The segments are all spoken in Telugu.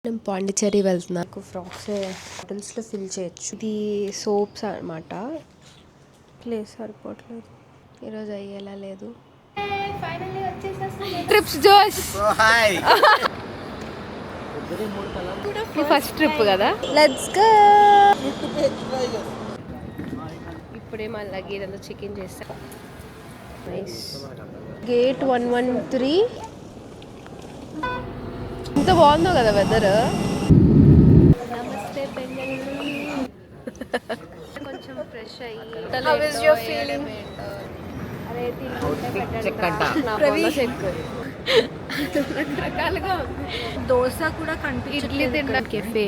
నేను పాండిచ్చేరి వెళ్తున్నా. నాకు ఫ్రాక్స్ బాటిల్స్లో ఫిల్ చేయొచ్చు. ఇది సోప్స్ అనమాట. ప్లేస్ సరిపోవట్లేదు, ఈరోజు అయ్యేలా లేదు. ట్రిప్స్ జోష్ ఫస్ట్ ట్రిప్ కదా, లెట్స్ గో. ఇప్పుడే మా లగేజ్ చికెన్ చేస్తా. నైస్. గేట్ 113. ఇంత బాగుందో కదా వెదర్. నమస్తే కొంచెం ఫ్రెష్ అయ్యి రకరకాలుగా దోశ కూడా ఇడ్లీ తిన్నా. కెఫే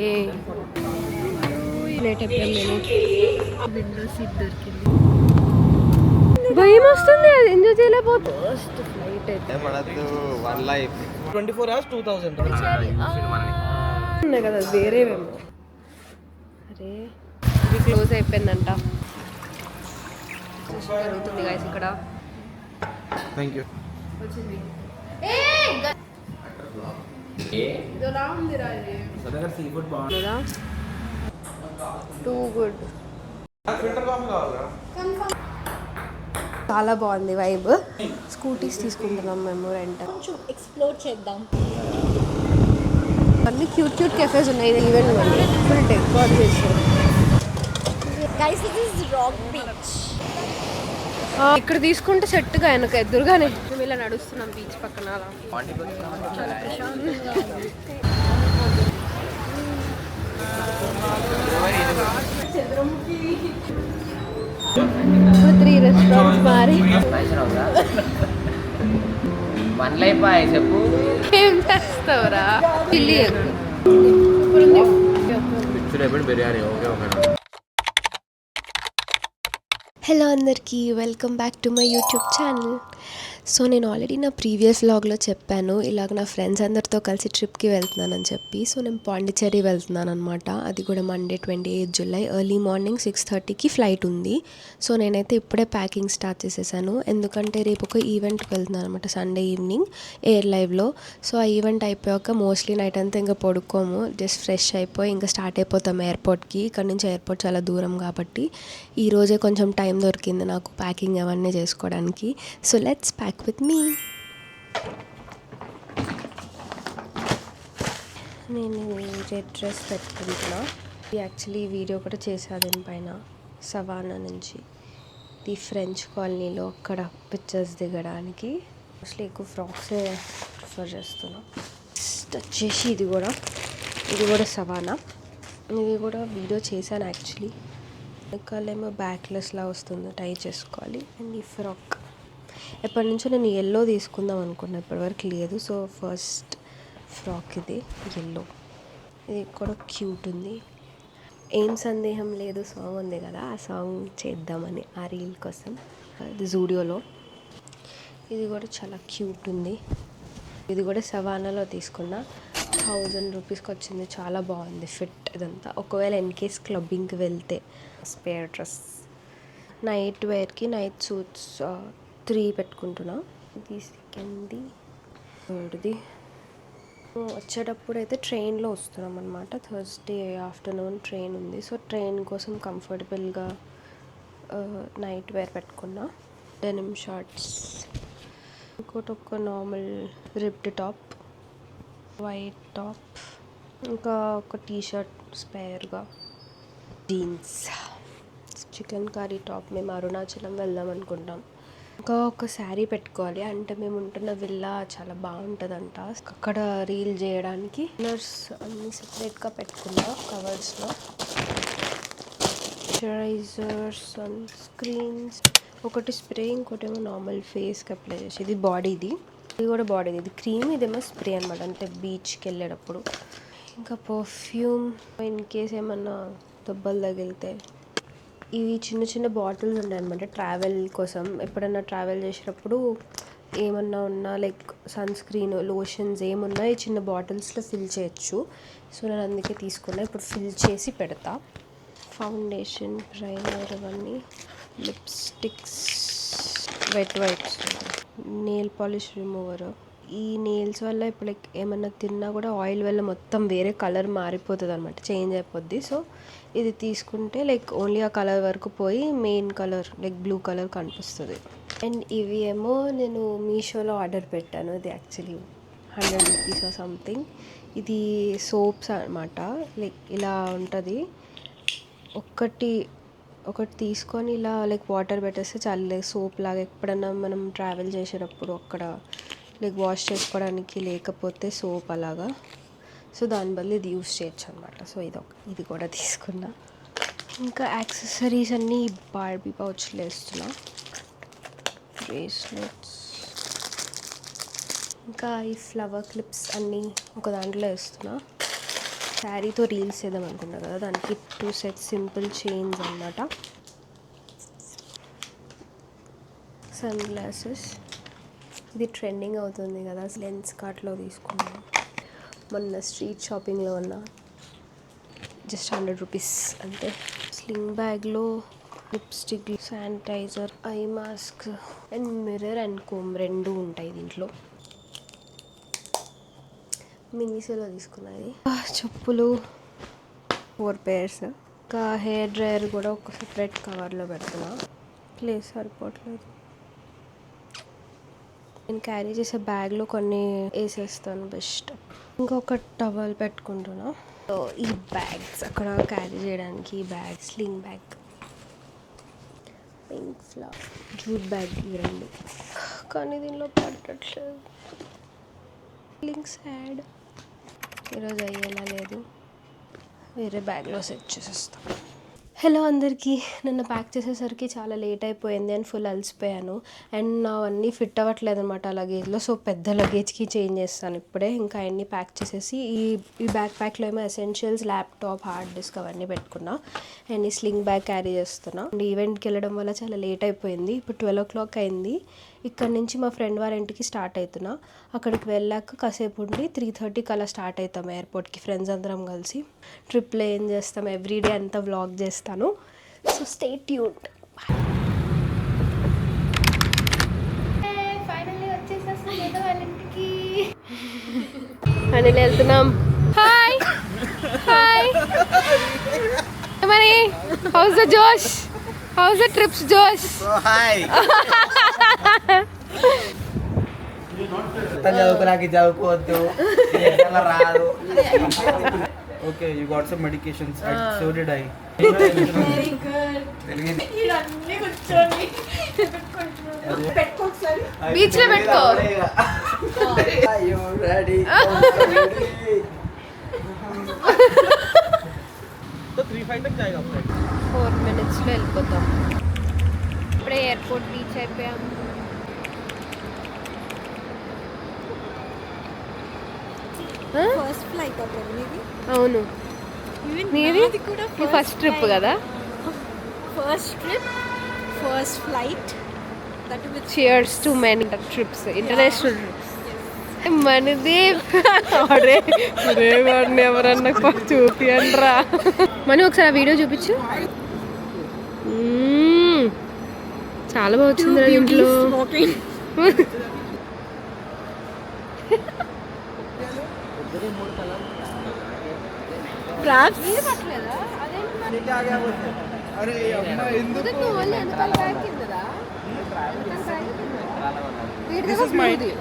లేట్ అయిపోయింది. నేను విండో సీట్ దొరికింది. భయం వస్తుంది, అది ఎంజాయ్ చేయలేకపోతే. ఫస్ట్ ఫ్లైట్ అయితే 24 hours 2000 ఉన్నాయి కదా వేరేవేమో. అరే ఇది క్లోజ్ అయిపోయిందంట. జరుగుతుంది గైస్ ఇక్కడ. Thank you. వచ్చింది టూ గుడ్. చాలా బాగుంది వైబ్. స్కూటీస్ తీసుకుంటున్నాం మేము రెంట్. కొంచెం ఎక్స్ప్లోర్ చేద్దాం. అన్ని క్యూట్ క్యూట్ కెఫేస్ ఉన్నాయి. ఇది ఈవెంట్ మళ్ళీ ఫుల్ డెకోర్ చేశారు. Guys it is rock beach. ఇక్కడ తీసుకుంటే సెట్గా వెనక ఎదురుగానే మేము ఇలా నడుస్తున్నాం బీచ్ పక్కన. అలా చాలా ప్రశాంతంగా ఉంది. 3 రెస్టారెంట్స్ మారి చెప్పు ఏం చేస్తావురా. పిల్లి బిర్యానీ. Okay okay. హలో అందరికీ, welcome back to my YouTube channel. So నేను ఆల్రెడీ నా ప్రీవియస్ వ్లాగ్లో చెప్పాను ఇలాగ నా ఫ్రెండ్స్ అందరితో కలిసి ట్రిప్కి వెళ్తున్నానని చెప్పి. సో నేను పాండిచ్చేరి వెళ్తున్నాను అనమాట. అది కూడా మండే 28 జూలై ఎర్లీ మార్నింగ్ 6:30కి ఫ్లైట్ ఉంది. సో నేనైతే ఇప్పుడే ప్యాకింగ్ స్టార్ట్ చేసేసాను, ఎందుకంటే రేపు ఒక ఈవెంట్కి వెళ్తున్నాను అనమాట సండే ఈవినింగ్ ఎయిర్ లైవ్లో. సో ఆ ఈవెంట్ అయిపోయాక మోస్ట్లీ నైట్ అంతా ఇంకా పడుకోము, జస్ట్ ఫ్రెష్ అయిపోయి ఇంకా స్టార్ట్ అయిపోతాం ఎయిర్పోర్ట్కి. ఇక్కడ నుంచి ఎయిర్పోర్ట్ చాలా దూరం కాబట్టి ఈరోజే కొంచెం టైం దొరికింది నాకు ప్యాకింగ్ అవన్నీ చేసుకోవడానికి. So let's pack with me. నేను రెడ్ డ్రెస్ పెట్టుకుంటున్నా. యాక్చువల్లీ వీడియో కూడా చేసా దీనిపైన సవానా నుంచి ది ఫ్రెంచ్ కాలనీలో అక్కడ పిక్చర్స్ దిగడానికి. మోస్ట్లీ ఎక్కువ ఫ్రాక్సే ప్రిఫర్ చేస్తున్నా. వచ్చేసి ఇది కూడా సవానా. ఇది కూడా వీడియో చేశాను యాక్చువల్లీ. వెనకాలేమో బ్యాక్లెస్లా వస్తుంది, టై చేసుకోవాలి. అండ్ ఈ ఫ్రాక్ ఎప్పటి నుంచో నేను ఎల్లో తీసుకుందాం అనుకున్నా, ఇప్పటివరకు లేదు. సో ఫస్ట్ ఫ్రాక్ ఇది ఎల్లో. ఇది కూడా క్యూట్ ఉంది. ఏం సందేహం లేదు సాంగ్ ఉంది కదా, ఆ సాంగ్ చేద్దామని ఆ రీల్ కోసం. ఇది జూడియోలో. ఇది కూడా చాలా క్యూట్ ఉంది. ఇది కూడా సవానాలో తీసుకున్నా. 1000 రూపీస్కి వచ్చింది. చాలా బాగుంది ఫిట్ ఇదంతా. ఒకవేళ ఇన్కేస్ క్లబ్బింగ్కి వెళ్తే స్పేర్ డ్రెస్. నైట్ వేర్కి నైట్ సూట్స్ 3 పెట్టుకుంటున్నా. ఇది సెకండ్ది, థర్డ్ది. వచ్చేటప్పుడు అయితే ట్రైన్లో వస్తున్నాం అనమాట. థర్స్డే ఆఫ్టర్నూన్ ట్రైన్ ఉంది. సో ట్రైన్ కోసం కంఫర్టబుల్గా నైట్ వేర్ పెట్టుకున్నా. డెనిమ్ షార్ట్స్, ఇంకోటి ఒక normal ripped top, white top, ఇంకా ఒక టీషర్ట్ స్పేర్గా, జీన్స్, చికెన్ కర్రీ టాప్. మేము అరుణాచలం వెళ్దాం అనుకుంటాం. ఇంకా ఒక శారీ పెట్టుకోవాలి, అంటే మేము ఉంటున్న విల్లా చాలా బాగుంటుందంట. అక్కడ రీల్ చేయడానికి కలర్స్ అన్నీ సెపరేట్గా పెట్టుకున్నా కవర్స్లో. మాయిశ్చరైజర్, సన్ స్క్రీన్స్, ఒకటి స్ప్రే, ఇంకోటేమో నార్మల్ ఫేస్కి అప్లై చేసి. ఇది బాడీది, ఇది కూడా బాడీది. ఇది క్రీమ్, ఇదేమో స్ప్రే అనమాట, అంటే బీచ్కి వెళ్ళేటప్పుడు. ఇంకా పర్ఫ్యూమ్ ఇన్ కేస్ ఏమన్నా దెబ్బలు తగిలితే. ఇవి చిన్న చిన్న బాటిల్స్ ఉన్నాయన్నమాట ట్రావెల్ కోసం. ఎప్పుడన్నా ట్రావెల్ చేసేటప్పుడు ఏమన్నా ఉన్నా లైక్ సన్ స్క్రీన్, లోషన్స్ ఏమున్నా ఈ చిన్న బాటిల్స్లో ఫిల్ చేయొచ్చు. సో నేను అందుకే తీసుకున్నా. ఇప్పుడు ఫిల్ చేసి పెడతా. ఫౌండేషన్, ప్రైమర్, అవన్నీ, lipsticks, wet wipes, nail polish remover, ఈ నెయిల్స్ వల్ల ఇప్పుడు లైక్ ఏమన్నా తిన్నా కూడా ఆయిల్ వల్ల మొత్తం వేరే కలర్ మారిపోతుంది అనమాట, చేంజ్ అయిపోద్ది. సో ఇది తీసుకుంటే లైక్ ఓన్లీ ఆ కలర్ వరకు పోయి main colour like blue colour కనిపిస్తుంది. అండ్ ఇవి ఏమో నేను మీషోలో ఆర్డర్ పెట్టాను. ఇది యాక్చువల్లీ 100 రూపీస్ సంథింగ్. ఇది సోప్స్ అనమాట. లైక్ ఇలా ఉంటుంది. ఒకటి తీసుకొని ఇలా లైక్ వాటర్ పెట్టేస్తే చాలా లైక్ సోప్ లాగా. ఎప్పుడన్నా మనం ట్రావెల్ చేసేటప్పుడు అక్కడ లైక్ వాష్ చేసుకోవడానికి లేకపోతే సోప్ అలాగా, సో దాని బదులు ఇది యూస్ చేయొచ్చు అనమాట. సో ఇది కూడా తీసుకున్నా. ఇంకా యాక్సెసరీస్ అన్నీ బార్బీ పౌచ్లో వేస్తున్నా. బ్రేస్లెట్స్, ఇంకా ఈ ఫ్లవర్ క్లిప్స్ అన్నీ ఒక దాంట్లో వేస్తున్నా. శారీతో రీల్స్ చేద్దాం అనుకున్నా కదా, దానికి 2 సెట్స్ సింపుల్ చైన్స్ అన్నమాట. సన్ గ్లాసెస్, ఇది ట్రెండింగ్ అవుతుంది కదా, లెన్స్ కార్ట్లో తీసుకున్నాను. మొన్న స్ట్రీట్ షాపింగ్లో ఉన్న జస్ట్ 100 రూపీస్ అంతే. స్లింగ్ బ్యాగ్లో lipstick, sanitiser, eye mask and mirror and comb 2 ఉంటాయి దీంట్లో. మినీసోలో తీసుకున్నది. చెప్పులు 4 pairs. ఇంకా హెయిర్ డ్రైయర్ కూడా ఒక సెపరేట్ కవర్లో పెడుతున్నా, ప్లేస్ సరిపోవట్లేదు. నేను క్యారీ చేసే బ్యాగ్లో కొన్ని వేసేస్తాను బెస్ట్. ఇంకొక టవల్ పెట్టుకుంటున్నా. సో ఈ బ్యాగ్స్ అక్కడ క్యారీ చేయడానికి ఈ bag, sling bag, pink flower, jute bag, ఇవి 2. కానీ దీనిలో పట్టట్లేదు. Feeling sad. ఈరోజు అయ్యేలా లేదు, వేరే బ్యాగ్లో సెట్ చేసేస్తాను. హలో అందరికీ. నిన్న ప్యాక్ చేసేసరికి చాలా లేట్ అయిపోయింది అండ్ ఫుల్ అలసిపోయాను. అండ్ నావన్నీ ఫిట్ అవ్వట్లేదు అనమాట ఆ లగేజ్లో. సో పెద్ద లగేజ్కి చేంజ్ చేస్తాను ఇప్పుడే. ఇంకా అన్నీ ప్యాక్ చేసేసి ఈ బ్యాక్ ప్యాక్లో ఏమో ఎసెన్షియల్స్, ల్యాప్టాప్, హార్డ్ డిస్క్ అవన్నీ పెట్టుకున్నా. అండ్ ఈ స్లింగ్ బ్యాగ్ క్యారీ చేస్తున్నా. అండ్ ఈవెంట్కి వెళ్ళడం వల్ల చాలా లేట్ అయిపోయింది. ఇప్పుడు 12 o'clock అయింది. ఇక్కడ నుంచి మా ఫ్రెండ్ వారి ఇంటికి స్టార్ట్ అవుతున్నా. అక్కడికి వెళ్ళాక కాసేపు ఉండి 3:30కి అలా స్టార్ట్ అవుతాం ఎయిర్పోర్ట్కి. ఫ్రెండ్స్ అందరం కలిసి ట్రిప్లో ఏం చేస్తాం ఎవ్రీడే అంతా వ్లాగ్ చేస్తాను. So stay tuned. ఫైనల్లీ వచ్చేసేస్తాం వాళ్ళ ఇంటికి. అని వెళ్తున్నాం. Hi hi. మరి హౌస్ ద జోష్, హౌస్ ద ట్రిప్స్ జోష్. హాయ్. చదువుకోడానికి చదువుకోవద్దు, రాదు. Okay, you got some medications. So did I. Beach లో పెట్టుకో. 3:05 तक जाएगा फ्लाइट. 4 minutes లో వెళ్ళిపోతాం. ఇప్పుడే ఎయిర్పోర్ట్ రీచ్ అయిపోయాం. ఫస్ట్ ఫ్లైట్ మీది? అవును, మీది కూడా ఫస్ట్ ట్రిప్ కదా. First trip, first flight. Cheers to many trips, international trips. మనది వాడిని ఎవరన్నా చూపియండ్రా. మనీ ఒకసారి వీడియో చూపించు. చాలా బాగా వచ్చింది ఇంట్లో.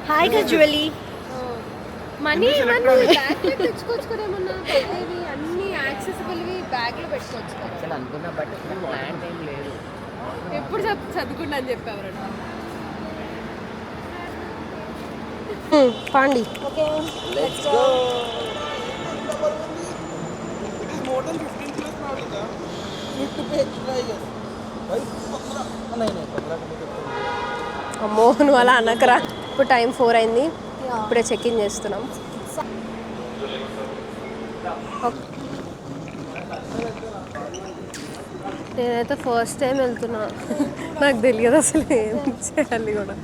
Hi jewellery. మనీ తెచ్చుకోవచ్చుకోరేమన్నా, అన్ని యాక్సెసిబుల్వి బ్యాగ్లో పెట్టుకోవచ్చు కదా. అనుకున్నా బట్ ప్లాన్ ఏం లేదు. ఎప్పుడు చదువుకుంటా అని చెప్పేవారు. పాండి. Okay let's go. More than 15 kilos now, Lita. Need to pay extra, I guess. भाई 15 नहीं 15 అమ్మో నువ్వు అలా అనకరా. ఇప్పుడు టైం 4 అయింది. ఇప్పుడే చెక్ ఇన్ చేస్తున్నాం. నేనైతే ఫస్ట్ టైం వెళ్తున్నా, నాకు తెలియదు అసలు ఏం చేయాలి కూడా.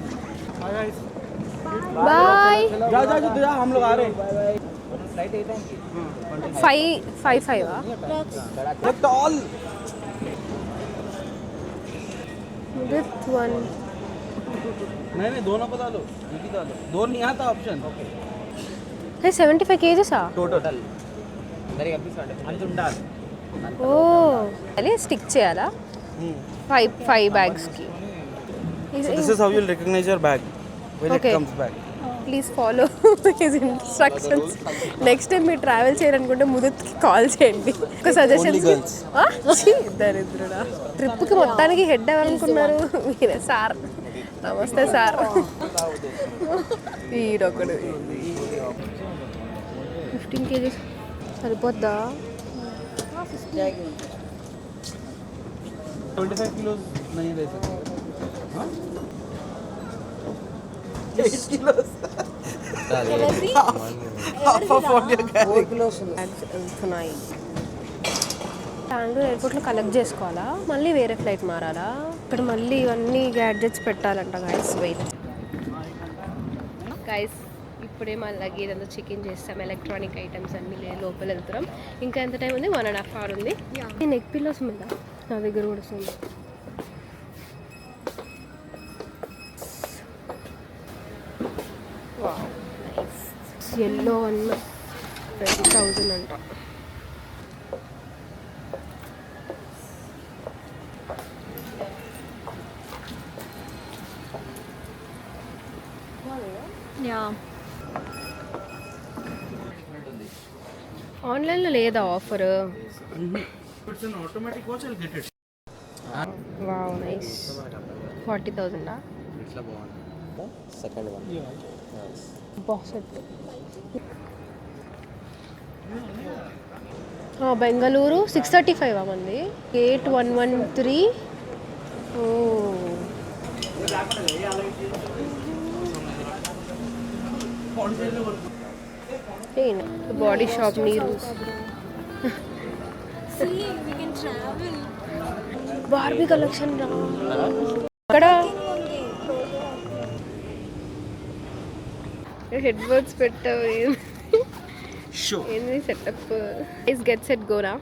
బాయ్. जा हम लोग आ रहे हैं. 5:55 टॉल with one नहीं दोनों को डालो, एक ही डालो, दो नहीं आता ऑप्शन। 75 కేజీసా? टोटल అందరికి పంపిస్తాండి అంత ఉండాలి. ఓ అదే స్టిక్ చేయాలా? 5 బ్యాగ్స్కి. So this is how you'll recognize your bag when Okay. it comes back. Please follow his instructions. Next time మీరు ట్రావెల్ చేయాలనుకుంటే ముదుత్కి కాల్ చేయండి. ఒక సజెషన్స్. దరిద్రుడా. ట్రిప్కి మొత్తానికి హెడ్ అవ్వాలనుకున్నారు మీరే సార్. నమస్తే సార్. ఈడొకడు 15 కేజీస్ సరిపోద్దా? 25 kilos नहीं ले सकते। हाँ? 8 kilos। Half of what you're carrying. వెళ్తున్నాయి. బెంగళూరు ఎయిర్పోర్ట్లో కలెక్ట్ చేసుకోవాలా? మళ్ళీ వేరే ఫ్లైట్ మారాలా? ఇక్కడ మళ్ళీ ఇవన్నీ గ్యాడ్జెట్స్ పెట్టాలంట గైస్. వెయిట్ గైస్, ఇప్పుడే మా లగేజ్ అంతా చెకింగ్ చేస్తాం. ఎలక్ట్రానిక్ ఐటమ్స్ అన్నీ లోపల వెళ్తున్నాం. ఇంకా ఎంత టైం ఉంది? 1.5 hours ఉంది. నెక్ పిల్లోస్ మీద నా దగ్గర కూడా వస్తుంది. ఎల్లో 20,000 అంట. Yeah. ఆన్లైన్లో లేదా offer? It's an automatic watch, I'll get it. Wow nice. 40,000 ఇట్లా బాగుంది. సెకండ్ వన్ బెంగళూరు 635 మంది. 8113. ఓ బాడీ షాప్ నీరు. See, we can travel. Barbie collection రా అక్కడ. హెడ్ బర్డ్స్ పెట్టావు. Sure. ఏంది setup? Is get set Gora.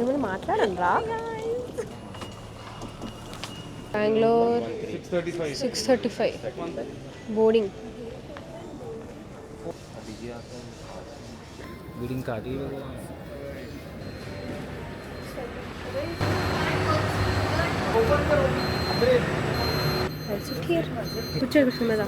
ఏమైనా మాట్లాడండి రా. బెంగళూరు 635 బోర్డింగ్. బిడింగ్ కార్డ్ కూర్చో మీద.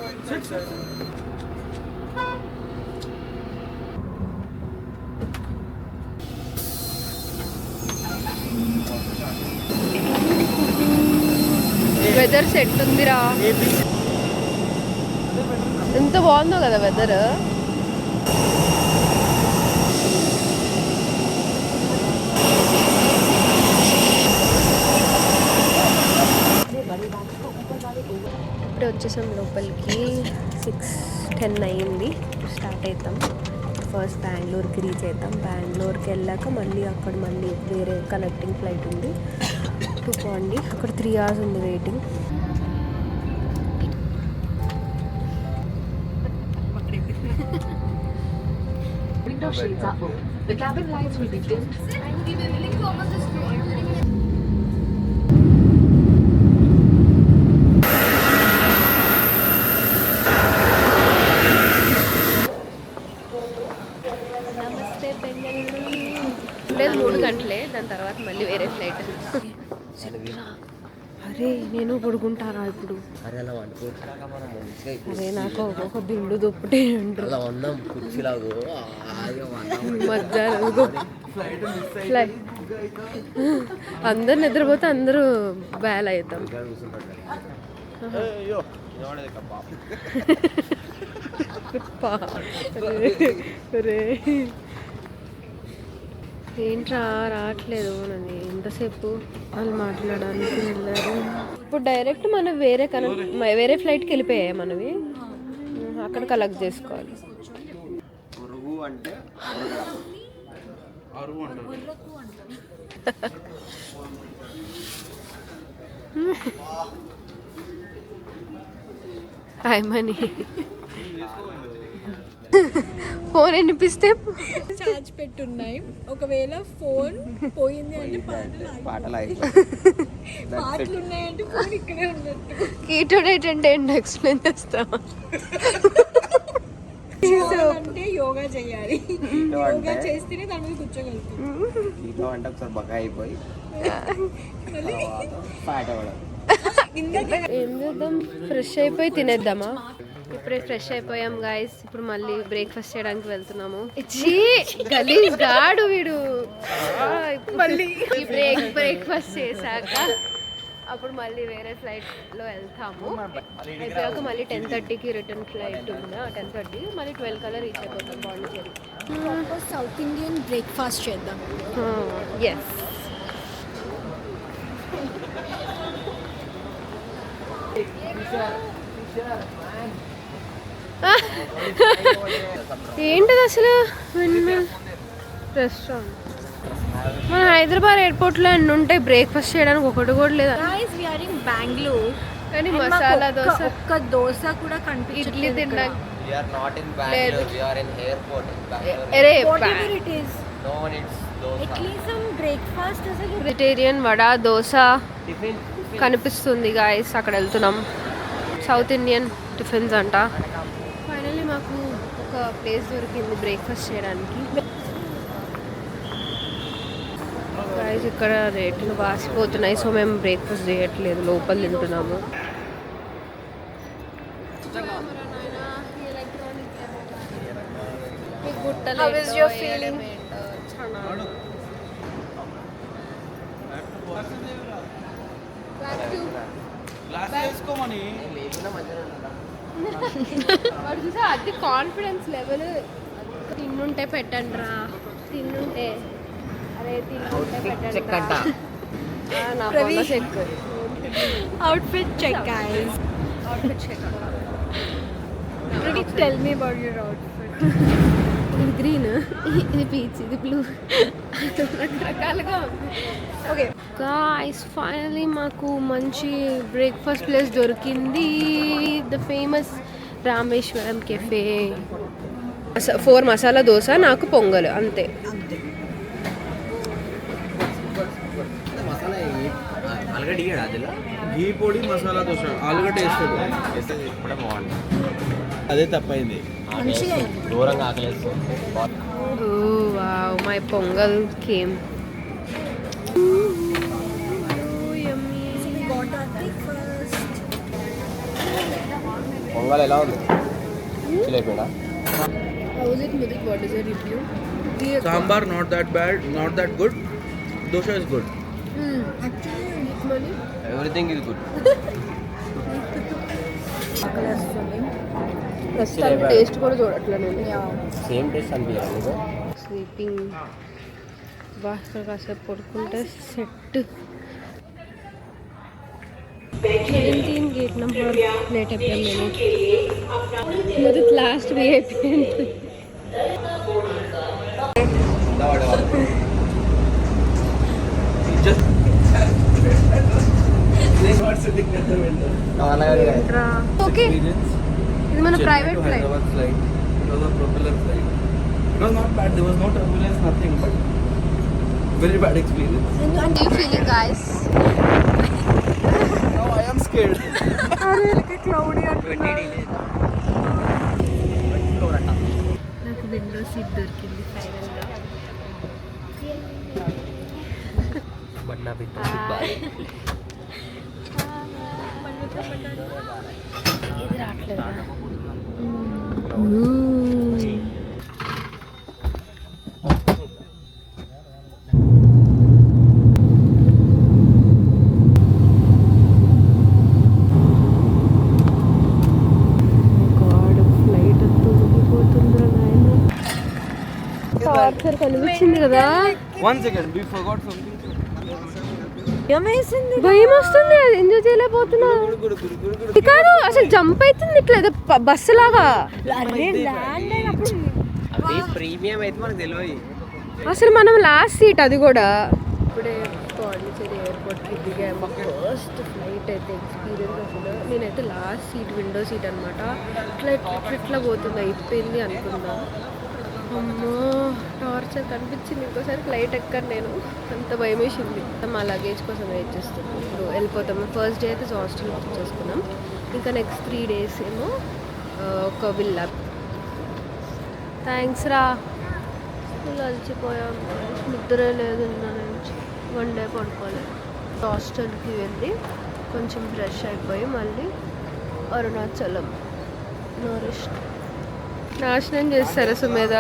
వెదర్ సెట్ ఉందిరా. ఎంత బాగుందో కదా వెదర్. ఇప్పుడే వచ్చేసాం లోపలికి. 6:10 అయ్యింది. స్టార్ట్ అవుతాం. ఫస్ట్ బెంగళూరుకి రీచ్ అవుతాం. బెంగళూరుకి వెళ్ళాక మళ్ళీ అక్కడ మళ్ళీ వేరే కనెక్టింగ్ ఫ్లైట్ ఉంది టు పాండి. అక్కడ 3 hours ఉంది waiting. Window shades are full. The cabin lights will be dimmed. లేదు 3 గంటలే. దాని తర్వాత మళ్ళీ వేరే ఫ్లైట్. అరే నేను పడుకుంటారా ఇప్పుడు? అరే అలా వండుకుంటాక మనం మంచిగా అరే నాకు ఒక దిండు దుప్పటి అంటారు. అలా ఉన్నాం కుర్చీలాగు మధ్యాహ్నం ఫ్లైట్ అందరు నిద్రపోతే అందరూ బ్యాల్ అవుతాం. రే ఏంట్రా రావట్లేదు నన్ను ఎంతసేపు వాళ్ళు మాట్లాడడానికి వెళ్ళారు. ఇప్పుడు డైరెక్ట్ మనం వేరే ఫ్లైట్కి వెళ్ళిపోయాయి మనవి. అక్కడ కలెక్ట్ చేసుకోవాలి. పురుగు అంటే హాయ్ మనీ ఫోన్ వినిపిస్తే చార్జ్ పెట్టున్నాయి. ఒకవేళ ఫోన్ పోయింది అంటే పాటలు పాటలు ఉన్నాయంటే ఫోన్ ఇక్కడే ఉన్నట్టు. కీటోడేట్ అంటే ఏంటో ఎక్స్ప్లెయిన్ చేస్తావా? అంటే యోగా చేయాలి. యోగా చేస్తేనే దాని మీద కూర్చోగలుగుతాం. ఇంట్లో అంటే ఒకసారి బగా అయిపోయి పాట అవ్వడం. ఏం చేద్దాం, ఫ్రెష్ అయిపోయి తినేద్దామా? ఇప్పుడే ఫ్రెష్ అయిపోయాం గాయస్. ఇప్పుడు మళ్ళీ బ్రేక్ఫాస్ట్ చేయడానికి వెళ్తున్నాము. గలీజ్ గాడు వీడు. మళ్ళీ బ్రేక్ఫాస్ట్ చేశాక అప్పుడు మళ్ళీ వేరే ఫ్లైట్లో వెళ్తాము. అయిపోయాక మళ్ళీ 10:30కి రిటర్న్ ఫ్లైట్ ఉంది. 10:30 మళ్ళీ 12 కల్లా రీచ్ అయిపోతాం పాండిచేరి. సౌత్ ఇండియన్ బ్రేక్ఫాస్ట్ చేద్దాం. ఎస్, ఏంటిది అసలు రెస్టారెంట్? మన హైదరాబాద్ ఎయిర్పోర్ట్లో అన్నీ ఉంటాయి, బ్రేక్ఫాస్ట్ చేయడానికి ఒకటి కూడా లేదు. Guys, we are in Bangalore. కానీ మసాలా దోశ, ఒక్క దోశ కూడా కనిపించట్లేదు. ఇడ్లీ తినడానికి We are not in Bangalore, we are in airport in Bangalore. అరే Whatever it is, No one eats dosa. at least some breakfast అసలు. Vegetarian vada dosa Tiffin? కనిపిస్తుంది గాయస్. అక్కడ వెళ్తున్నాం. సౌత్ ఇండియన్ టిఫిన్స్ అంట. ఫైనల్లీ మాకు ఒక ప్లేస్ దొరికింది బ్రేక్ఫాస్ట్ చేయడానికి. గాయస్ ఇక్కడ రేట్లు వాసిపోతున్నాయి, సో మేము బ్రేక్ఫాస్ట్ చేయట్లేదు, లోపల తింటున్నాము. How is your feeling? Glass వేసుకోమని అది కాన్ఫిడెన్స్ లెవెల్. తిన్నుంటే పెట్టండి రా, తిన్నుంటే. అరే తిన్నుంటే పెట్టండి. నా పొల్ల check. Outfit check, guys. Outfit check. Tell me about your outfit. ఇది గ్రీన్, ఇది పీచ్, ఇది బ్లూ, రకరకాలుగా. Okay. గాయ్స్ ఫైనలీ మాకు మంచి బ్రేక్ఫాస్ట్ ప్లేస్ దొరికింది. The famous Rameshwaram cafe. 4 masala dosa, నాకు పొంగల్ అంతే. మసాలా ఆలుగడ్డ ఇయ్యడా అదిలో? ఘీ పొడి మసాలా దోశ ఆలుగడ్డ వేస్తాడు. వేస్తే కూడా బాగుంది. అదే తప్పైంది. మంచిగా దూరంగా ఆకలేస్తుంది. Oh wow, my pongal came. we got our breakfast. Pongal ఎలా ఉంది? చిలైపోయాడా? How is it, Mudit? What is your review? Sambar not that bad, not that good. Dosa is good. Actually, everything is good. ప్రస్తుతానికి టేస్ట్ కూడా చూడట్లే నేను. సేమ్ టేస్ట్ అనిపించాలి. స్లీపింగ్ బాగా కాసేపు పడుకుంటే సెట్. 17 గేట్ నెంబర్ లేట్ అయిపోయాం మేము. మరి లాస్ట్ వే అయిపోయింది. ఓకే, ఇది మన private flight. It was not bad. There was no turbulence, nothing, but very bad experience. And you feeling, guys? Now I am scared. నాకు విండో సీట్ దొరికింది ఫైనల్గా. బట్ నా పిత్త ఇది రావట్లేదా? టార్చర్ కనిపించింది కదా. One second, we forgot something. భయం వస్తుంది, అది ఎంజాయ్ చేయలేకపోతున్నా. ఇది కాదు అసలు జంప్ అవుతుంది ఇట్లా ఏదో బస్సు లాగా. అది ప్రీమియం అయితే మనకు తెలియదు. అసలు మనం లాస్ట్ సీట్, అది కూడా. ఇప్పుడే పాండిచేరి ఎయిర్పోర్ట్కి దిగాము. ఫస్ట్ ఫ్లైట్ అయితే ఎక్స్పీరియన్స్ అసలు. నేనైతే లాస్ట్ సీట్, విండో సీట్ అనమాట. ఇట్లా ఇట్లా ఇట్లా పోతుంది, అయిపోయింది అనుకున్నా. అమ్మో టార్చర్ కనిపించింది. ఇంకోసారి ఫ్లైట్ ఎక్కాను నేను, అంత భయం వేసింది. మా లగేజ్ కోసం వెయిట్ చేస్తున్నాం. ఇప్పుడు వెళ్ళిపోతాము. ఫస్ట్ డే అయితే హాస్టల్ బుక్ చేసుకున్నాం. ఇంకా నెక్స్ట్ 3 days ఏమో ఒక విల్లా. థ్యాంక్స్ రా. అలసిపోయాం, నిద్రే లేదు నిన్న నుంచి. 1 day పడుకోలేదు. హాస్టల్కి వెళ్ళి కొంచెం ఫ్రెష్ అయిపోయి మళ్ళీ అరుణాచలం నాశనం చేస్తారు సుమేధ.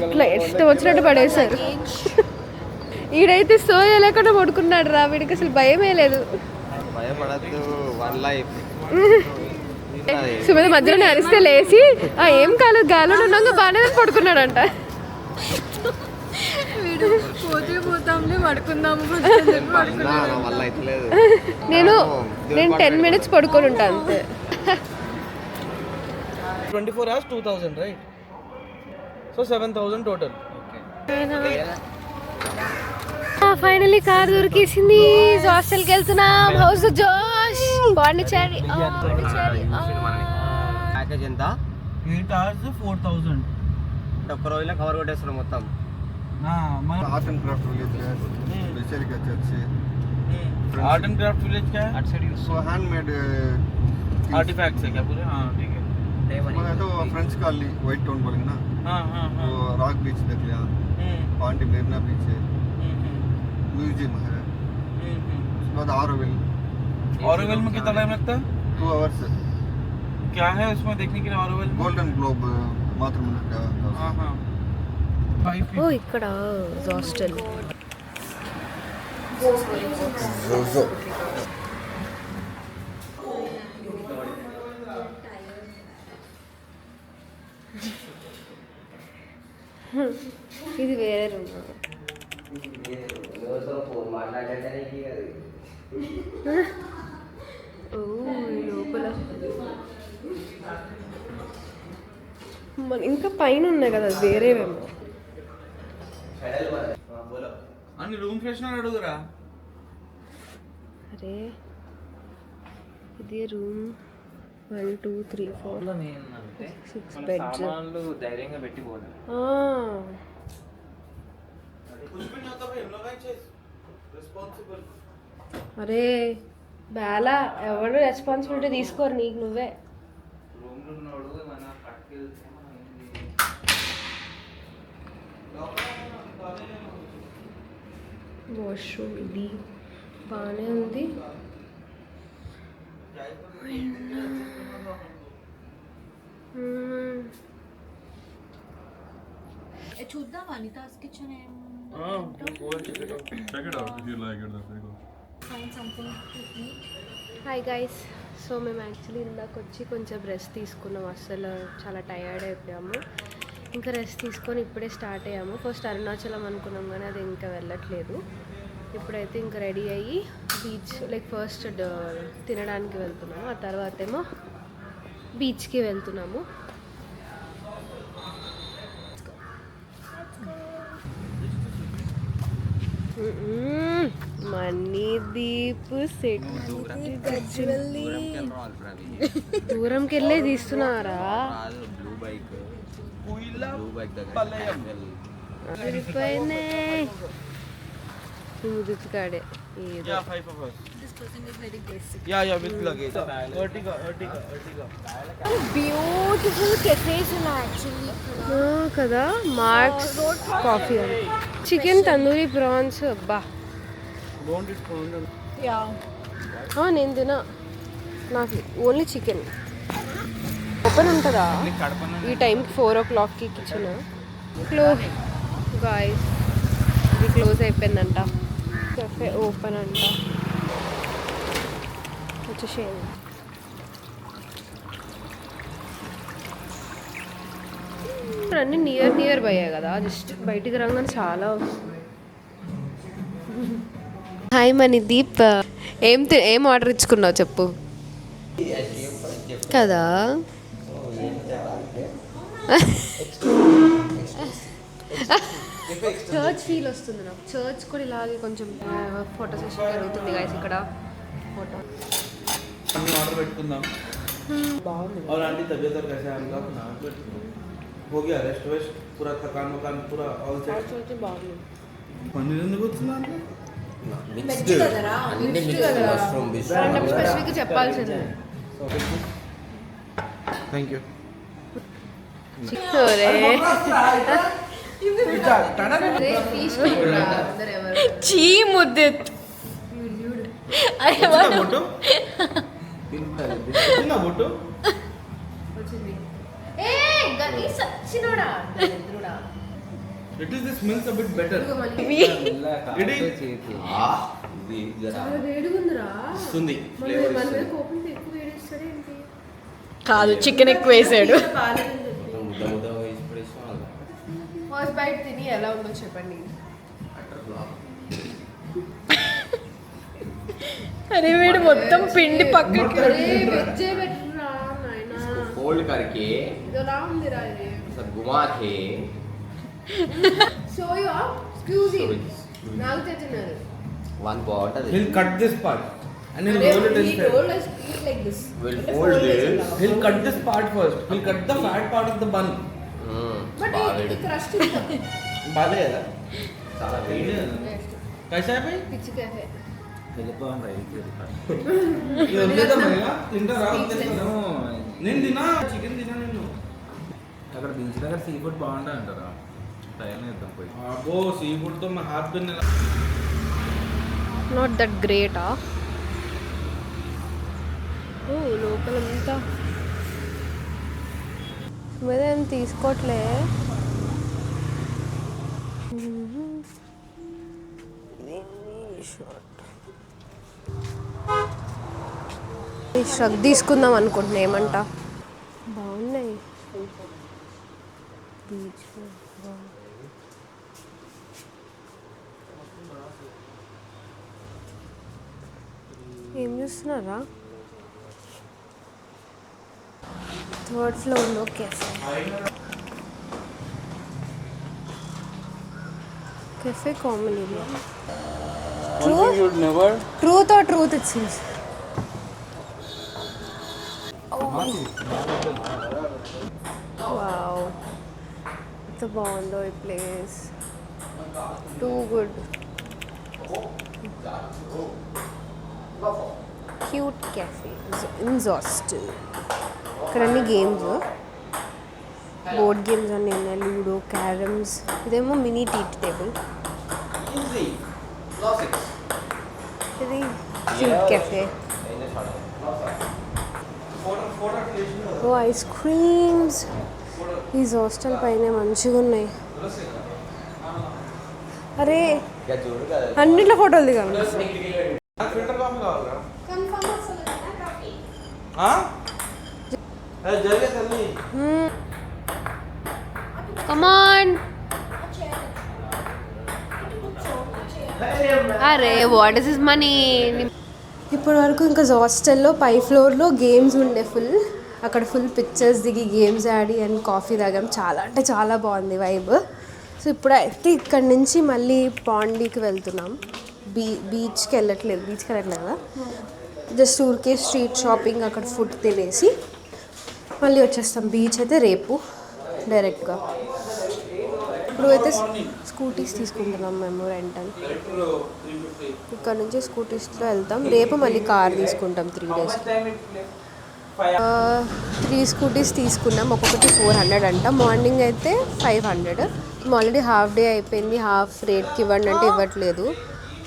ఇట్లా ఇష్టం వచ్చినట్టు పడేశారు. ఈడైతే సోయ లేకుండా పడుకున్నాడు రా. వీడికి అసలు భయమే లేదు. భయపడద్దు, వన్ లైఫ్. సుమేధ మధ్యలో అరిస్తే లేచి ఏం కాలేదు గాలిలో ఉన్నాక బాగానే పడుకున్నాడంట. పోతే పోతాంలే పడుకుందాము. వల్ల అయితలేదు. నేను 10 minutes పడుకొని ఉంటా అంతే. 24 hours 2000, right? So 7000 total. Finally car దొరికేసింది. హాస్టల్కి వెళ్తున్నాం. హౌస్ జోష్. పాండిచేరి ప్యాకేజ్ ఎంత? 8 hours 4000. ఒక్క రోజులో కవర్ కొట్టేస్తున్నాం మొత్తం. आर्ट एंड क्राफ्ट विलेज है, बेचेरी का चर्च है, आर्ट एंड क्राफ्ट विलेज क्या है? सो हैंडमेड आर्टिफैक्ट्स है क्या पूरे? हाँ ठीक है. मैं तो फ्रेंच कॉलोनी व्हाइट टाउन बोलेंगे ना, हाँ हाँ हाँ. वो रॉक बीच देख लिया, पांडी मेघना बीच है, म्यूजियम है, उसके बाद ऑरोविल. ऑरोविल में कितना टाइम लगता है? 2 hours. क्या है उसमें देखने के लिए ऑरोविल में? गोल्डन ग्लोब मातृ का. हाँ हाँ. ఓ ఇక్కడ హాస్టల్. ఇది వేరే రూమ్. లోపల ఇంకా పైన ఉన్నాయి కదా వేరేవేమో. అని రూమ్ ఫ్రెషనర్ అడుగురా. అరే ఇది రూమ్ 1 2 3 4 6 బెడ్స్. ధైర్యంగా పెట్టిపోదు. అరే బేలా ఎవరు రెస్పాన్సిబిలిటీ తీసుకోరు, నీకు నువ్వే. వాష్రూమ్ ఇది బాగానే ఉంది. చూద్దాం Anita's kitchen. Hi guys. So మేము యాక్చువల్లీ ఇందాక వచ్చి కొంచెం రెస్ట్ తీసుకున్నాం. అస్సలు చాలా టయర్డ్ అయిపోయాము. ఇంకా రెస్ట్ తీసుకొని ఇప్పుడే స్టార్ట్ అయ్యాము. ఫస్ట్ అరుణాచలం అనుకున్నాం కానీ అది ఇంకా వెళ్ళట్లేదు. ఇప్పుడైతే ఇంకా రెడీ అయ్యి బీచ్ ఫస్ట్ తినడానికి వెళ్తున్నాము. ఆ తర్వాత ఏమో బీచ్కి వెళ్తున్నాము. మణిదీప్ సెట్ దూరంకి వెళ్ళే తీస్తున్నారా? ముదుపు కాడే ఏదో. బ్యూటిఫుల్ కెఫేస్ ఉన్నాయి యాక్చువల్లీ కదా. మార్క్స్ కాఫీ అని చికెన్ తందూరి ప్రాన్స్. అబ్బా నేను తినా. నాకు ఓన్లీ చికెన్. ఓపెన్ ఉంటుందా ఈ టైంకి? 4 o'clockకి కిచెన్ క్లోజ్. గాయ్స్ ఇది క్లోజ్ అయిపోయిందంట. కెఫే ఓపెన్ అంట. వచ్చేసేయండి. అన్నీ నియర్ బయ్యాయి కదా, జస్ట్ బయటికి రాగానే చాలా. హాయ్ మణిదీప్, ఏం ఆర్డర్ ఇచ్చుకున్నావు చెప్పు కదా. చర్చ్ ఫీల్ వస్తుంది నాకు. చర్చ్ కూడా ఇలాగే కొంచెం ఫోటో సెషన్ జరుగుతుంది గైస్ ఇక్కడ. ఫోటో అన్ని ఆర్డర్ పెట్టుకుందాం. బాగుంది. और आंटी तबीयत और कैसे है आपका? हो गया रेस्ट वेस्ट पूरा थकान वकान पूरा ऑल सेट బాగుంది. पनीर ఎందుకు వచ్చిందా అంటే మిక్స్డ్ అన్ని మిక్స్డ్ మష్రూమ్ స్పెసిఫిక్ చెప్పాల్సింది. थैंक यू చీ ముద్దే అరే బొట్టు చిన్న బొట్టు it is this smells a bit better ఇది వస్తుంది కాదు చికెన్ ఎక్కువ వేసాడు. ముద్ద ముద్ద వేసి ఫస్ట్ బైట్ తిని ఎలా ఉందో చెప్పండి. అరే వీడు మొత్తం పిండి పక్కకి फोल्ड करके सब घुमा के one part he'll cut this part and he'll roll it instead. will fold it. He'll cut this part first. He'll cut the fat part of the bun. बाले है చాలా వేడి कैसा है भाई ये వదిలేదా మరిగా తింటా రా నేను తినా చికెన్ తినా నేను అక్కడ బీచ్ దగ్గర సీ ఫుడ్ బాగుంటుంది అంటారా ట్రైన్ చేద్దాం పోయి అబ్బో సీ ఫుడ్ తో మా హాత్ బిన్ నాట్ దట్ గ్రేట్ ఓ లోపలంతా మీరేం తీసుకోవట్లే. ష్రగ్ తీసుకుందాం అనుకుంటున్నా. ఏమంటా బాగున్నాయి బీచ్. ఏం చూస్తున్నారా? థర్డ్ ఫ్లోర్లో కెఫే కామెడీలో truth or truth it seems. Wow ఎంత బాగుందో ఈ place. Too good. Cute cafe in hostel. ఇక్కడ అన్ని గేమ్స్, బోర్డ్ గేమ్స్ అన్నీ ఉన్నాయి. Ludo, carroms. ఇదేమో మినీ టీ టేబుల్. ఇది cute cafe. Oh ice creams. ఈ హాస్టల్ పైన మంచిగా ఉన్నాయి. అరే అన్నిట్లో ఫోటోలు దిగాలి. ఫిల్టర్ కాఫీ కావాలా జరిగే తల్లి కమాన్. అరే వాట్ ఇస్ దిస్ మనీ. ఇప్పటి వరకు ఇంకా హాస్టల్లో పై ఫ్లోర్లో గేమ్స్ ఉండే ఫుల్. అక్కడ ఫుల్ పిక్చర్స్ దిగి గేమ్స్ ఆడి అండ్ కాఫీ తాగాం. చాలా అంటే చాలా బాగుంది వైబ్. సో ఇప్పుడు అయితే ఇక్కడ నుంచి మళ్ళీ పాండీకి వెళ్తున్నాం. బీచ్కి వెళ్ళట్లేదు కదా, జస్ట్ ఊరికే స్ట్రీట్ షాపింగ్, అక్కడ ఫుడ్ తినేసి మళ్ళీ వచ్చేస్తాం. బీచ్ అయితే రేపు డైరెక్ట్గా. ఇప్పుడు అయితే స్కూటీస్ తీసుకుంటున్నాం మేము రెంటల్. ఇక్కడ నుంచి స్కూటీస్లో వెళ్తాం. రేపు మళ్ళీ కార్ తీసుకుంటాం 3 days. 3 స్కూటీస్ తీసుకున్నాం. ఒక్కొక్కటి 400 అంట. మార్నింగ్ అయితే 500. ఆల్రెడీ హాఫ్ డే అయిపోయింది. హాఫ్ రేట్కి ఇవ్వండి అంటే ఇవ్వట్లేదు.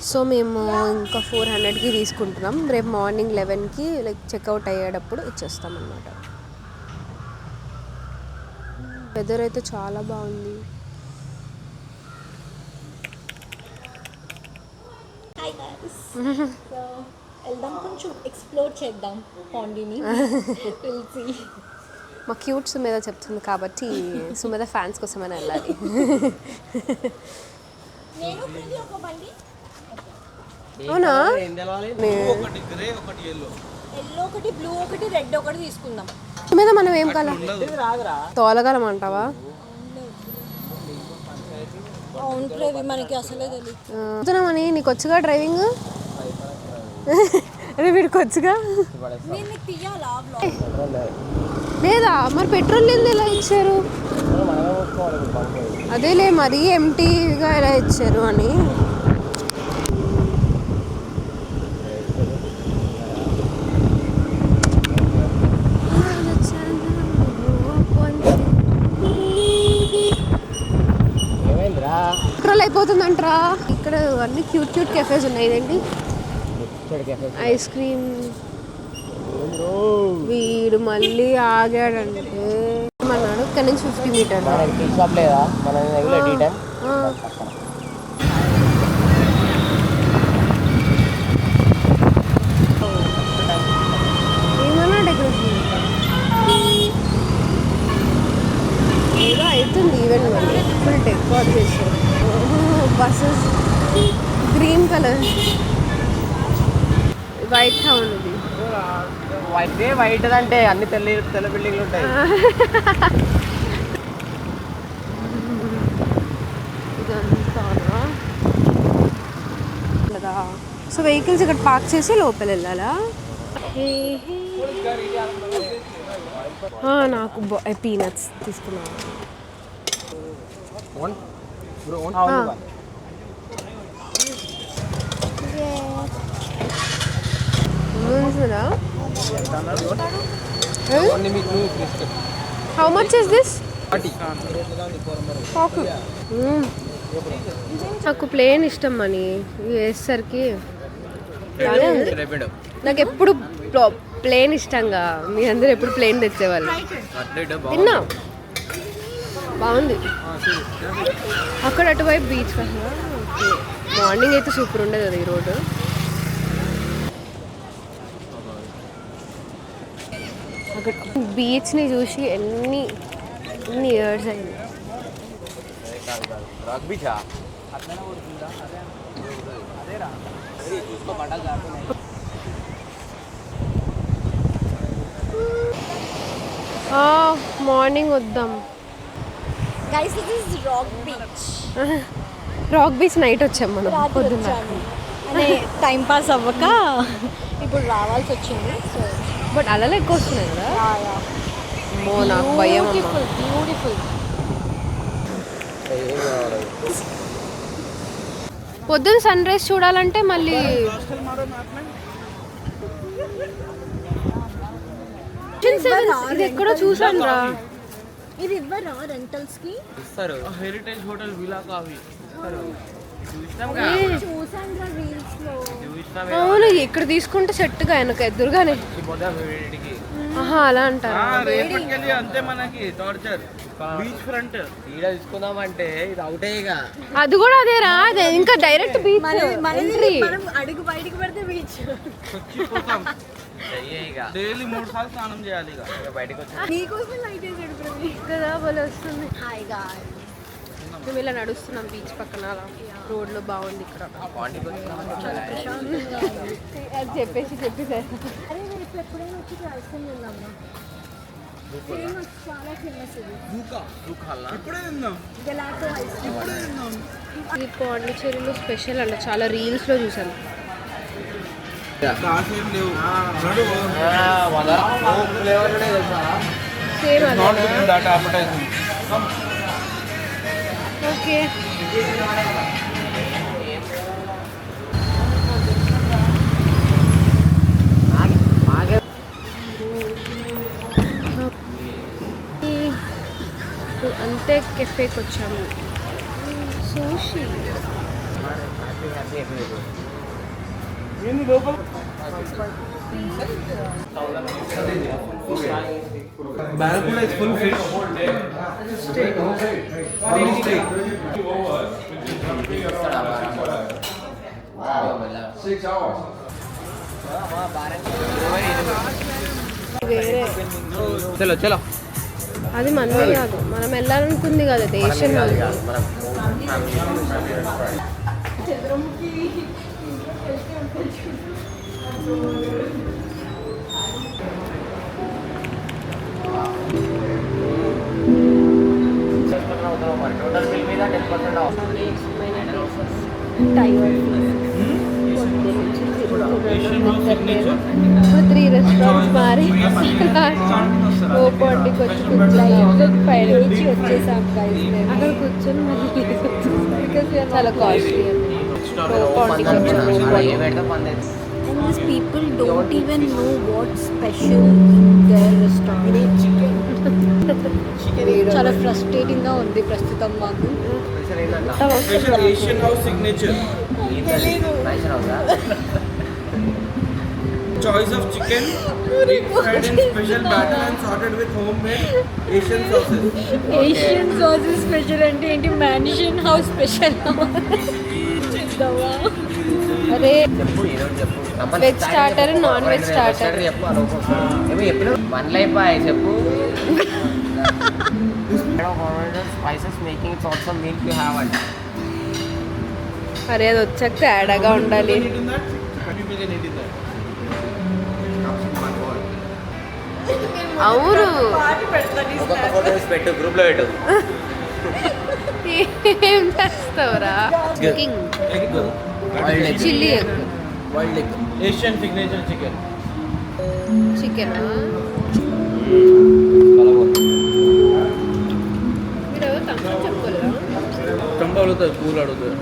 సో మేము ఇంకా 400కి తీసుకుంటున్నాం. రేపు మార్నింగ్ 11కి లైక్ చెక్అవుట్ అయ్యేటప్పుడు ఇచ్చేస్తాం అన్నమాట. వెదర్ అయితే చాలా బాగుంది. వెళ్దాం, కొంచెం ఎక్స్ప్లోర్ చేద్దాం పాండీని. మా క్యూట్ సుమేధ చెప్తుంది కాబట్టి సుమేధ ఫ్యాన్స్ కోసమైనా వెళ్ళాలి. అవునా? ఒకటి గ్రే ఒకటి ఎల్లో ఒకటి బ్లూ ఒకటి రెడ్ ఒకటి తీసుకుందాం. సుమేధ మనం ఏం కాల తోలగలం అంటావా? అవును, మనకి అసలే తెలియదు. చూద్దామని. నీకు వచ్చుగా డ్రైవింగ్? అరే వీడికి వచ్చుగా లేదా? మరి పెట్రోల్ లేదు ఎలా ఇచ్చారు? అదేలే మరీ ఎంటీగా ఎలా ఇచ్చారు అని. ఏమైందిరా? పెట్రోల్ అయిపోతుందంటరా. ఇక్కడ అన్ని క్యూట్ క్యూట్ కెఫేస్ ఉన్నాయి. ఇదేంటి ఐస్ క్రీమ్. వీడు మళ్ళీ ఆగాడంటే అన్నాడు. ఇక్కడ నుంచి 50 మీటర్స్. టీ షాప్ లేదా మన రెగ్యులర్ టీ టైం? ఏమన్నా డెకరేషన్ ఏదో అవుతుంది ఈవెంట్ మళ్ళీ. ఫుల్ డెకార్ చేశారు. Buses green colour. White town ఇది. వైట్ అంటే అన్ని తెల్ల బిల్డింగ్లు ఉంటాయి. ఇదంతా సో వెహికల్స్ ఇక్కడ పార్క్ చేసి లోపల వెళ్ళాలా? నాకు పీనట్స్ తీసుకున్నాను. How much is this? నాకు ప్లేన్ ఇష్టం అని వేసేసరికి బాగానే ఉంది. నాకు ఎప్పుడు ప్లేన్ ఇష్టంగా. మీ అందరూ ఎప్పుడు ప్లేన్ తెచ్చేవాళ్ళు. తిన్నా బాగుంది. అక్కడ అటువైపు బీచ్ కదా. ఓకే మార్నింగ్ అయితే సూపర్ ఉండదు కదా ఈ రోడ్డు. అక్కడ బీచ్ని చూసి ఎన్ని ఇయర్స్ అయింది. మార్నింగ్ వద్దాం. Guys this is rock beach. Rock beach night వచ్చాం మనం. పొద్దున్న అనే టైం పాస్ అవ్వక ఇప్పుడు రావాల్సి వచ్చింది. సో బట్ అలలు ఎక్కువ వస్తున్నాయి కదా. నాకు భయం. బ్యూటిఫుల్. పొద్దున్న సన్ రైజ్ చూడాలంటే మళ్ళీ ఇది ఎక్కడో చూసాను రా. ఇది ఇవ్వరా రెంటల్స్ కి? ఇస్తారు. హెరిటేజ్ హోటల్ విలా కావి చూసాను రీల్స్ లో. అవును ఇక్కడ తీసుకుంటే సెట్గా వెనక ఎదురుగానే. అలా అంటారు. రేపటికెళ్ళి అంతే మనకి టార్చర్. బీచ్ ఫ్రంట్ ఈడ తీసుకుందామంటే ఇది అవుతాయిగా. అది కూడా అదేరా. అదే ఇంకా డైరెక్ట్ బీచ్. మనం అడుగు బయటికి పెడితే బీచ్. డైలీ 3 సార్లు స్నానం చేయాలి. ఇక బయటకు వచ్చి నీకోసం లైట్ వేసాడు ప్రవీణ్ కదా భలే వస్తుంది. Hi guys. మేము ఇలా నడుస్తున్నాం బీచ్ పక్కన. రోడ్లో బాగుంది ఇక్కడ. అది చెప్పేసి అరే నేను ఇప్పుడు ఎప్పుడైనా వచ్చి ఐస్ క్రీమ్ తిందామా? ఫేమస్, చాలా ఫేమస్ ఇది. ఇప్పుడే తిందాం. గెలాటో ఐస్ క్రీమ్. ఇది పాండిచ్చేరిలో స్పెషల్ అంట. చాలా రీల్స్లో చూసాను. కాసేం లేవు. సేమ్ అదే. అడ్వర్టైజింగ్. ఓకే అంతే కెఫేకి వచ్చాము. Sushi Barracuda is full fish. Steak. వేరే. చలో అది మనమే కాదు. మనం వెళ్ళాలనుకుంది కదా దేశం. టోటల్ బిల్ మీద 10% ఆఫ్. టైం ఇప్పుడు 3 రెస్టారెంట్స్ మారి ఓ పాయింట్కి వచ్చి కూర్చొని పైన నుంచి వచ్చేసాం guys మేము. అక్కడ కూర్చొని మళ్ళీ చాలా కాస్ట్లీ ఓ పాయింట్కి వచ్చి ఏ పెడతా పందేది And these people don't even know what's special in their restaurant. చాలా ఫ్రస్ట్రేటింగ్ గా ఉంది ప్రస్తుతం మాకు. స్పెషల్ ఏంటంట special Asian house signature rice హౌసా choice of chicken fried in special batter and sorted with homemade Asian sauces. Asian sauce special అంటే ఏంటి? Mansion house special. అరే చెప్పు ఈరోజు చెప్పు veg starter non veg starter చెప్పు ఏమో చెప్పిన వన్ లైఫ్ బాయ్ చెప్పు spices making it's also mean to have and అరే అది వచ్చాక తేడాగా ఉండాలి. Eat in that? People can eat in that. అవును ఒక్కొక్క ఫోటో తీసి పెట్టు గ్రూప్లో పెట్టు ఏం చేస్తావురా? Cooking Egg. Chilli egg Wild egg. Asian signature chicken. Chicken మీరు తక్కువ చెప్పుకోలేదా? Chamba aduguతుంది, cool aduguతుంది.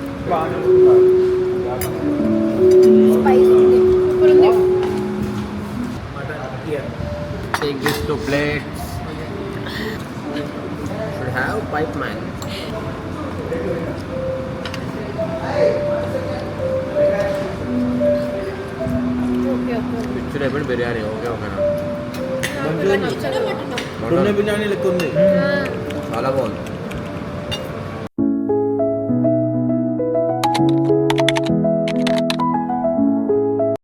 సూపర్ ఉంది. Take this to plates. Should have pipe man. Should have been biryani. Okay, okay. Donne biryani లెక్క ఉంది. చాలా బాగుంది.